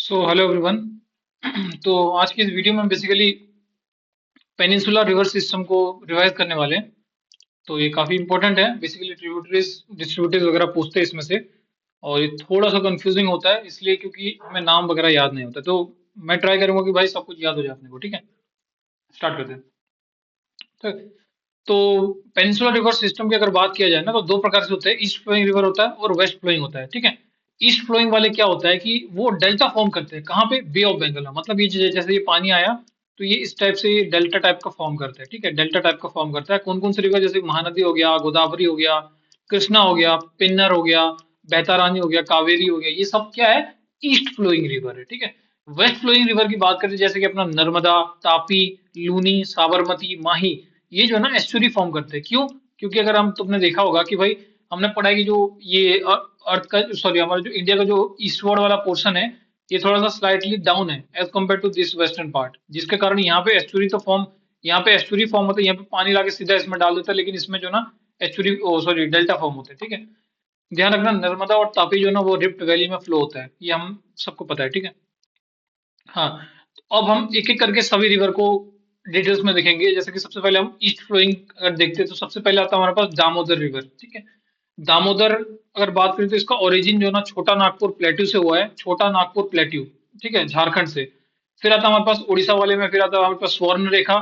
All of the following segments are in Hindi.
So hello everyone. तो आज की इस वीडियो में बेसिकली पेनिनसुला रिवर सिस्टम को रिवाइज करने वाले हैं। तो ये काफी इंपॉर्टेंट है। बेसिकली ट्रिब्यूटरीज डिस्ट्रीब्यूटरीज वगैरह पूछते हैं इसमें से। और ये थोड़ा सा कंफ्यूजिंग होता है इसलिए क्योंकि हमें नाम वगैरह याद नहीं होता। तो मैं ट्राई करूंगा कि भाई सब कुछ याद हो जाए अपने को। ठीक है, स्टार्ट करते हैं। तो, तो पेनिनसुला रिवर सिस्टम की अगर बात किया जाए ना तो दो प्रकार से होते हैं। ईस्ट फ्लोइंग रिवर होता है और वेस्ट फ्लोइंग होता है। ठीक है, ईस्ट फ्लोइंग वाले क्या होता है कि वो डेल्टा फॉर्म करते हैं। कहाँ पे? बे ऑफ बंगाल में। मतलब ये जैसे ये पानी आया तो ये इस टाइप से ये डेल्टा टाइप का फॉर्म करता है। ठीक है, डेल्टा टाइप का फॉर्म करता है। कौन कौन से रिवर? जैसे महानदी हो गया, गोदावरी हो गया, कृष्णा हो गया, पिन्नर हो गया, बेतारानी हो गया, कावेरी हो गया। ये सब क्या है? ईस्ट फ्लोइंग रिवर है। ठीक है, वेस्ट फ्लोइंग रिवर की बात करें जैसे कि अपना नर्मदा, तापी, लूनी, साबरमती, माही, ये जो है ना एस्चुरी फॉर्म करते हैं। क्यों? क्योंकि अगर हम तुमने देखा होगा कि भाई हमने पढ़ा है कि जो ये अर्थ का, सॉरी, हमारा जो इंडिया का जो ईस्टवर्ड वाला पोर्शन है ये थोड़ा सा स्लाइटली डाउन है as compare to this western part, जिसके कारण यहाँ पे एस्चुरी तो फॉर्म, यहाँ पे एस्चुरी फॉर्म होता है। यहाँ पे पानी लाके सीधा इसमें डाल देता है, लेकिन इसमें जो ना एस्चुरी, सॉरी, डेल्टा फॉर्म होते हैं। ठीक है, ध्यान रखना नर्मदा और तापी जो है ना वो रिफ्ट वैली में फ्लो होता है, ये हम सबको पता है। ठीक है, हाँ। तो अब हम एक एक करके सभी रिवर को डिटेल्स में देखेंगे। जैसे कि सबसे पहले हम ईस्ट फ्लोइंग अगर देखते हैं तो सबसे पहले आता है हमारे पास दामोदर रिवर। ठीक है, दामोदर अगर बात करें तो इसका ओरिजिन जो है ना छोटा नागपुर प्लेट्यू से हुआ है। छोटा नागपुर प्लेट्यू, ठीक है, झारखंड से। फिर आता है हमारे पास उड़ीसा वाले में, फिर आता है हमारे पास स्वर्ण रेखा,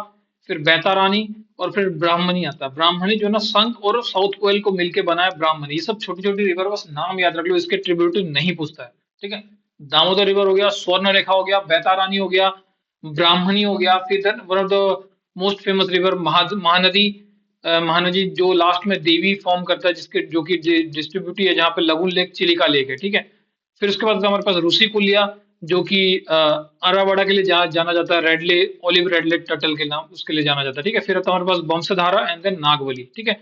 फिर बैतारानी, और फिर ब्राह्मणी आता है। ब्राह्मणी जो है ना संख और साउथ कोयल को मिलके बना है ब्राह्मणी। ये सब छोटी छोटी रिवर, बस नाम याद रख लो, इसके ट्रिब्यूटरी नहीं पूछता है। ठीक है, दामोदर रिवर हो गया, स्वर्ण रेखा हो गया, बैतारानी हो गया, ब्राह्मणी हो गया, फिर one of the most famous river Mahanadi. Mahanadi जो लास्ट में देवी फॉर्म करता है, जिसके जो कि डिस्ट्रीब्यूटी है, जहाँ पे लगुन लेक, चिलिका लेक है। ठीक है, फिर उसके बाद हमारे पास रूसी कुलिया, जो कि अरावाड़ा के लिए जाना जाता है, रेडले, ओलिव रेडले टर्टल के नाम उसके लिए जाना जाता है। ठीक है, फिर आता है हमारे पास वंशधारा एंड देन नागवली। ठीक है,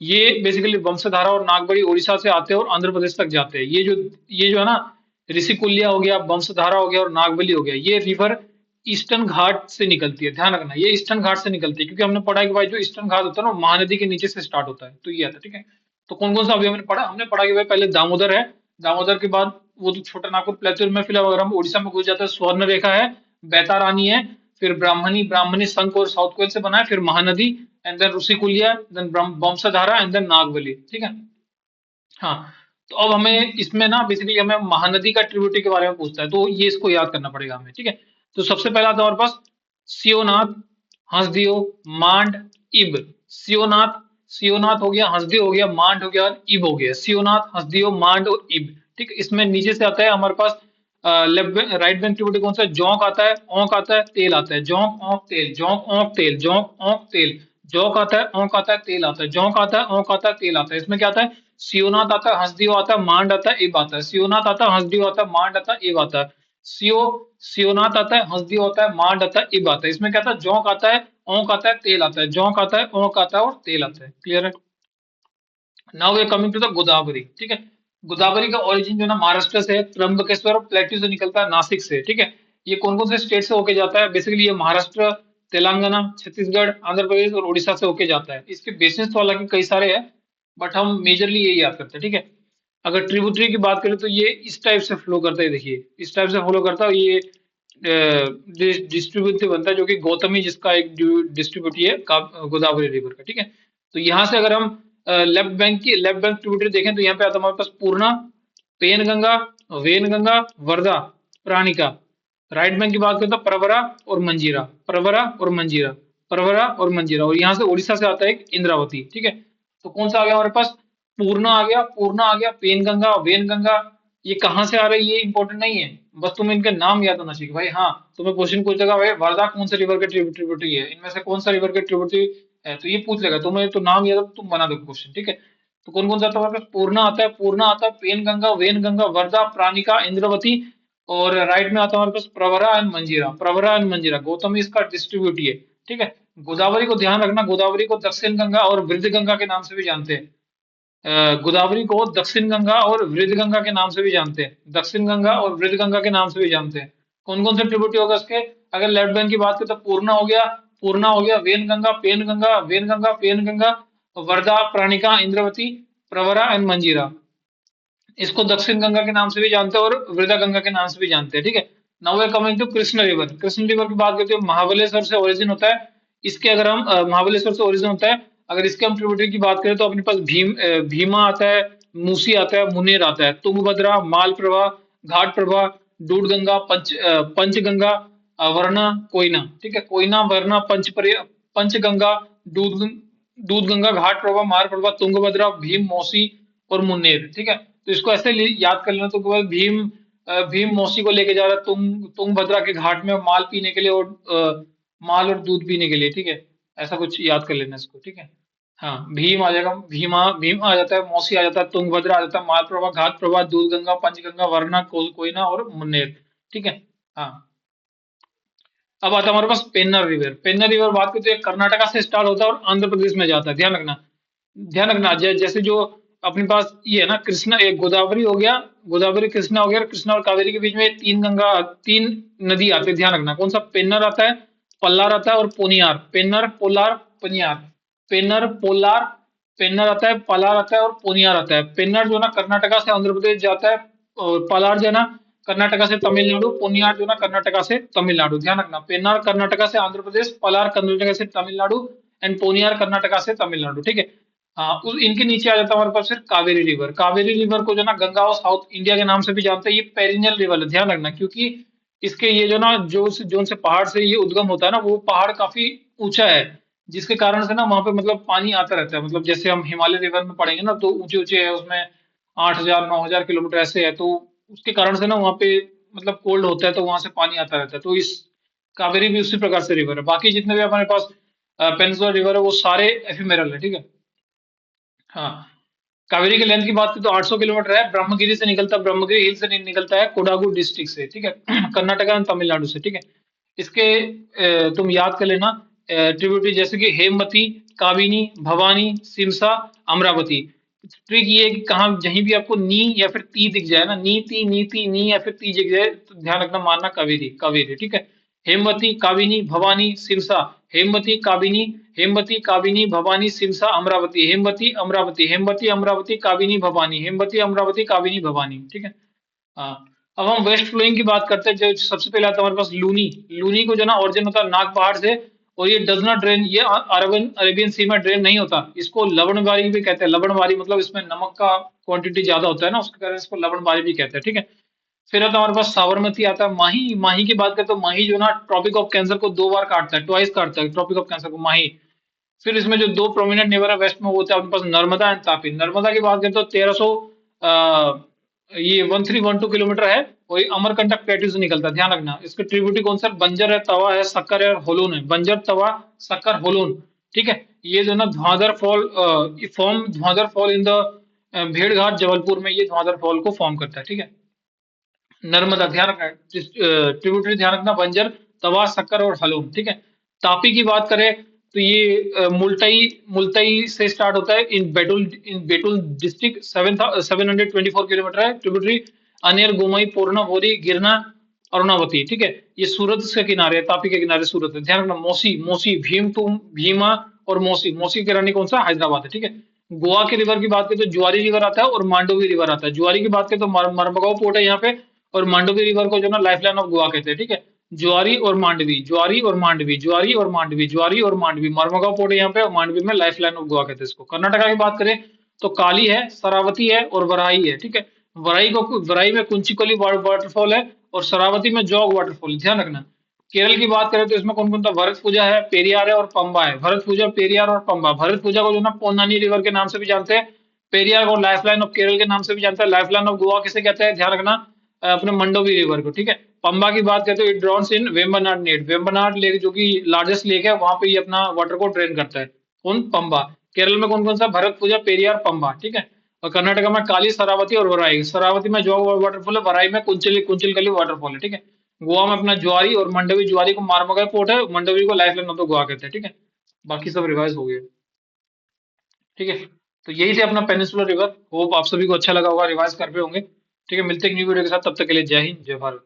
ये बेसिकली वंशधारा और नागवली उड़ीसा से आते हैं और आंध्र प्रदेश तक जाते हैं। ये जो है ना ऋषिकुल्या हो गया, वंशधारा हो गया और नागवली हो गया, ये रिवर ईस्टर्न घाट से निकलती है। ध्यान रखना ये ईस्टर्न घाट से निकलती है, क्योंकि हमने पढ़ा है कि भाई जो ईस्टर्न घाट होता है ना वो महानदी के नीचे से स्टार्ट होता है। तो ये आता है। ठीक है, तो कौन कौन सा अभी हमने पढ़ा कि भाई पहले दामोदर है, दामोदर के बाद वो तो छोटा नागपुर प्लेटूर में, फिर अगर हम उड़ीसा में घुस जाते हैं स्वर्ण रेखा है, बैतारानी है, फिर ब्राह्मणी, ब्राह्मणी संघ और साउथ कोयल से बना है, फिर Mahanadi and then Rushikulya, then Vamsadhara and then Nagavali. ठीक है, हाँ। तो अब हमें इसमें ना बेसिकली हमें महानदी का ट्रिब्यूटरी के बारे में पूछता है, तो ये इसको याद करना पड़ेगा हमें। ठीक है, तो सबसे पहला था हमारे पास सियोनाथ, हंसदियो, मांड, इब। सियोनाथ, सियोनाथ हो गया, हंसदियो हो गया, मांड हो गया और इब हो गया। सियोनाथ, हंसदियो, मांड और इब। ठीक है, इसमें नीचे से आता है हमारे पास लेफ्ट राइट बैंक ट्रिब्यूटरी कौन सा है? जोंक आता है, ओंक आता है, तेल आता है। जोंक, ओंक, तेल, जोंक, ओंक, तेल, जोंक, ओंक, तेल। जोंक आता है, ओंक आता है, तेल आता है। जोंक आता है, ओंक आता है, तेल आता है। इसमें क्या आता है? सियोनाथ आता है, हंसदियो आता है, मांड आता है, इब आता है। सियोनाथ आता है, हंसदियो आता है, मांड आता है, इब आता है। सियो सियोनाथ आता है, हंसदियो आता है, मांड आता है, इब आता है। इसमें क्या आता है? जोंक आता है, ओंक आता है, तेल आता है। जोंक आता है, ओंक आता है और तेल आता है। क्लियर है? Now we are coming to the Godavari. ठीक है, गोदावरी का ओरिजिन जो है ना महाराष्ट्र से है, त्र्यंबकेश्वर और प्लेट्यू से निकलता है, नासिक से। ठीक है, ये कौन कौन से स्टेट से होके जाता है? बेसिकली ये महाराष्ट्र, तेलंगाना, छत्तीसगढ़, आंध्र प्रदेश और उड़ीसा से होके जाता है। इसके बेसिस तो हालांकि कई सारे हैं, बट हम मेजरली यही याद करते हैं। ठीक है, अगर ट्रिब्यूटरी की बात करें तो ये इस टाइप से फ्लो करता है। देखिए इस टाइप से फ्लो करता है ये, डिस्ट्रीब्यूट बनता है, जो कि गौतमी जिसका एक डिस्ट्रीब्यूटी है गोदावरी रिवर का। ठीक है, तो यहाँ से अगर हम लेफ्ट बैंक ट्रिब्यूटरी देखें तो यहाँ पे आता है हमारे पास Purna, Penganga, Wainganga, Wardha, Pranhita. Right bank की बात करें तो प्रवरा और मंजीरा, प्रवरा और मंजीरा, प्रवरा और मंजीरा। और यहाँ से उड़ीसा से आता है एक इंद्रावती। ठीक है, तो कौन सा आ गया हमारे पास? पूर्णा आ गया, पूर्णा आ गया, पेन गंगा, वेन गंगा। ये कहाँ से आ रही है ये इंपॉर्टेंट नहीं है, बस तुम्हें इनके नाम याद होना चाहिए भाई। हाँ, तुम्हें क्वेश्चन पूछ लेगा भाई वर्धा कौन से रिवर के ट्रिब्यूटरी है, इनमें से कौन सा रिवर के ट्रिब्यूटरी है, तो ये पूछ लेगा तुम्हें, तो नाम याद हो तो तुम बना दो क्वेश्चन। ठीक है, तो कौन कौन सा आता है हमारे पास? पूर्णा आता है, पूर्णा आता है, पेन गंगा, वेन गंगा, वर्धा, प्राणिका, इंद्रवती। और राइट में आता है हमारे पास प्रवरा एंड मंजीरा, प्रवरा एंड मंजीरा। गौतमी इसका डिस्ट्रीब्यूटी है। ठीक है, गोदावरी को ध्यान रखना, गोदावरी को दक्षिण गंगा और वृद्ध गंगा के नाम से भी जानते हैं। गोदावरी को दक्षिण गंगा और वृद्ध गंगा के नाम से भी जानते हैं, दक्षिण गंगा और वृद्ध गंगा के नाम से भी जानते हैं। कौन कौन से ट्रिब्यूटरी होगा इसके? अगर लेफ्ट बैंक की बात करें तो पूर्णा हो गया, पूर्णा हो गया, Wainganga, Penganga, Wainganga, Penganga, Wardha, Pranhita, Indravati, Pravara and Manjira. इसको दक्षिण गंगा के नाम से भी जानते हैं और वृद्धा गंगा के नाम से भी जानते हैं। ठीक है, now we coming to Krishna river. Krishna river की बात करते हैं, महाबलेश्वर से ओरिजिन होता है। इसके अगर हम महाबलेश्वर से ओरिजिन होता है। अगर इसके हम ट्रिब्यूटरी की बात करें तो अपने पास भीमा आता है, मूसी आता है, मुनेर आता है, तुंगभद्रा, मालप्रभा, घाटप्रभा, दूधगंगा, पंचगंगा, वरना, कोयना। ठीक है, कोयना, वरना, पंचगंगा, दूध दूधगंगा, घाटप्रभा, मालप्रभा, तुंगभद्रा, भीम, मौसी और मुन्नेर। ठीक है, तो इसको ऐसे याद कर लेना। तो केवल भीम मौसी को लेके जा रहा है तुंगभद्रा के घाट में माल पीने के लिए, और माल और दूध पीने के लिए। ठीक है, ऐसा कुछ याद कर लेना इसको। ठीक है, हाँ, भीम आ जाएगा, भीम आ जाता है, मौसी आ जाता है, तुंगभद्रा आ जाता है, मालप्रभा, घाटप्रभा, दूधगंगा, पंचगंगा, वरना, कोयना और मुन्नेर। ठीक है, हाँ। अब आता है हमारे पास पेन्नर रिवर। पेन्नर रिवर बात करते हैं, कर्नाटका से स्टार्ट होता है और आंध्र प्रदेश में जाता है। ध्यान रखना, जैसे जो अपने पास ये है ना, कृष्णा, एक गोदावरी हो गया, गोदावरी कृष्णा हो गया, कृष्णा और कावेरी के बीच में तीन नदी आते हैं। ध्यान रखना, कौन सा? पेन्नर आता है, पल्लार आता है और पोनियार। पेन्नर, पोलार, पनियार। पेन्नर, पोलार, पेन्नर आता है, पलार आता है और पोनियार आता है। पेन्नर जो ना कर्नाटका से आंध्र प्रदेश जाता है, और पलार जो है ना कर्नाटका से तमिलनाडु, पोनियार जो ना कर्नाटका से तमिलनाडु। ध्यान रखना, पेन्नार कर्नाटका से आंध्र प्रदेश, पलार कर्नाटका से तमिलनाडु, एंड पोनियार कर्नाटका से तमिलनाडु। ठीक है, हाँ, इनके नीचे आ जाता है हमारे पास फिर कावेरी रिवर। कावेरी रिवर को जो ना गंगा और साउथ इंडिया के नाम से भी जानते हैं। ये पेरिनियल रिवर है, ध्यान रखना, क्योंकि इसके ये जो ना जोन से पहाड़ से ये उद्गम होता है ना, वो पहाड़ काफी ऊंचा है, जिसके कारण से ना वहां पे मतलब पानी आता रहता है। मतलब जैसे हम हिमालय रिवर में पढ़ेंगे ना, तो ऊंचे ऊंचे है, उसमें 8,000 9,000 किलोमीटर ऐसे है, तो उसके कारण से ना वहाँ पे मतलब कोल्ड होता है, तो वहां से पानी आता रहता है। तो इस कावेरी भी उसी प्रकार से रिवर है। बाकी जितने भी हमारे पास पेनिनसुलर रिवर है, वो सारे एफिमेरल है। ठीक है, हाँ। कावेरी की लेंथ की बात करें तो 800 किलोमीटर है। ब्रह्मगिरी से निकलता है, ब्रह्मगिरी हिल से निकलता है, कोडागु डिस्ट्रिक्ट से। ठीक है, कर्नाटका एंड तमिलनाडु से। ठीक है, इसके तुम याद कर लेना ट्रिब्यूटरी, जैसे कि हेमवती, काबिनी, भवानी, सिमसा, अमरावती। ट्रिक ये है कि कहाँ जहीं भी आपको नी या फिर ती दिख जाए ना, नीति नी या फिर ती दिख जाए, तो ध्यान रखना, मानना कावेरी, कावेरी। ठीक है, हेमवती, काबिनी, भवानी, सिमसा। हेमवती, काबिनी, हेमवती, काबिनी, भवानी, सिमसा, अमरावती। हेमवती, अमरावती, हेमवती, अमरावती, काबिनी, भवानी। हेमवती, अमरावती, काबिनी, भवानी। ठीक है, हाँ। अब हम वेस्ट फ्लोइंग की बात करते हैं। जो सबसे पहले आता है हमारे पास लूनी। लूनी को जो ना ओरिजिन होता है नाग पहाड़ से, और ये डज नॉट ड्रेन, ये अरबियन अरेबियन सी में ड्रेन नहीं होता। इसको लवणबारी भी कहते हैं। लवणबारी मतलब इसमें नमक का क्वांटिटी ज्यादा होता है ना, उसके कारण इसको लवणबारी भी कहते हैं। ठीक है, फिर आता है हमारे पास साबरमती, आता है माही। माही की बात करें तो माही जो ना ट्रॉपिक ऑफ कैंसर को 2 बार काटता है, ट्वाइस काटता है ट्रॉपिक ऑफ कैंसर को, माही। फिर इसमें जो दो प्रोमिनेंट नेबर है वेस्ट में, वो होता है अपने पास नर्मदा एंड तापी। नर्मदा की बात करें तो 1300 ये 1312 किलोमीटर है, और ये अमरकंटक प्लेटू से निकलता है। ध्यान रखना, इसके ट्रिब्यूटरी कौन सा? बंजर है, तवा है, शक्कर है और होलोन है। बंजर, तवा, शक्कर, होलोन। ठीक है, ये जो ना धुआंधर फॉल इन द भेड़ घाट जबलपुर में, ये धुआंधर फॉल को फॉर्म करता है। ठीक है, नर्मदा, ध्यान रखना, ट्रिब्यूटरी ध्यान रखना, बंजर, तवा, शक्कर और हलूम। ठीक है, तापी की बात करें तो ये मुल्ताई मुल्ताई से स्टार्ट होता है, इन बेटुल डिस्ट्रिक्ट, 724 किलोमीटर है ट्रिब्यूटरी। अनेर, गोमई, पूर्णा, भोरी, गिरना, अरुणावती। ठीक है, ये सूरत के किनारे है, तापी के किनारे सूरत है। ध्यान रखना, मौसी, मौसी, भीमा और मौसी। मौसी के रानी कौन सा? हैदराबाद है। ठीक है, गोवा के रिवर की बात करें तो ज्वारी रिवर आता है और मांडोवी रिवर आता है। ज्वारी की बात करें तो मरमगांव पोर्ट है यहाँ पे, और मांडवी रिवर को जो ना लाइफ लाइन ऑफ गोवा कहते हैं। ठीक है, ज्वारी और मांडवी, ज्वारी और मांडवी, ज्वारी और मांडवी, ज्वारी और मांडवी, मरमगांव पोर्ट है यहाँ पे, और मांडवी में लाइफ लाइन ऑफ गोवा कहते हैं इसको। कर्नाटका की बात करें तो काली है, शरावती है और वराई है। ठीक है, वराई में कुंचिकोली वाटरफॉल है, और शरावती में जोग वाटरफॉल है। ध्यान रखना, केरल की बात करें तो इसमें कौन कौन सा? भरत पूजा है, पेरियार है और पंबा है। भरत पूजा, पेरियार और पंबा। भरत पूजा को जो ना पोन्नानी रिवर के नाम से भी जानते हैं। पेरियार को लाइफ लाइन ऑफ केरल के नाम से भी जानते हैं। लाइफ लाइन ऑफ गोवा किसे कहते हैं? ध्यान रखना, अपने मंडोवी रिवर को। ठीक है, पंबा की बात करते हैं, it drones in Vembanad net. Vembanad lake जो कि लार्जेस्ट लेक है, वहां पे ये अपना वाटर को ड्रेन करता है। कौन? पंबा। केरल में कौन कौन सा? भरत पूजा, पेरियार, पंबा। ठीक है, और कर्नाटक में काली, शरावती और वराई। शरावती में जोग वाटरफॉल है, वराई में कुंचिलकली वाटरफॉल है। ठीक है, गोवा में अपना ज्वारी और मंडवी। ज्वारी को मारमगा पोर्ट है, मंडवी को life line of the Goa कहते हैं। ठीक है, बाकी सब रिवाइज हो गए। ठीक है, तो यही थे अपना पेनिनसुलर रिवर। होप आप सभी को अच्छा लगा होगा, रिवाइज कर रहे होंगे। ठीक है, मिलते हैं एक न्यू वीडियो के साथ, तब तक के लिए जय हिंद, जय भारत।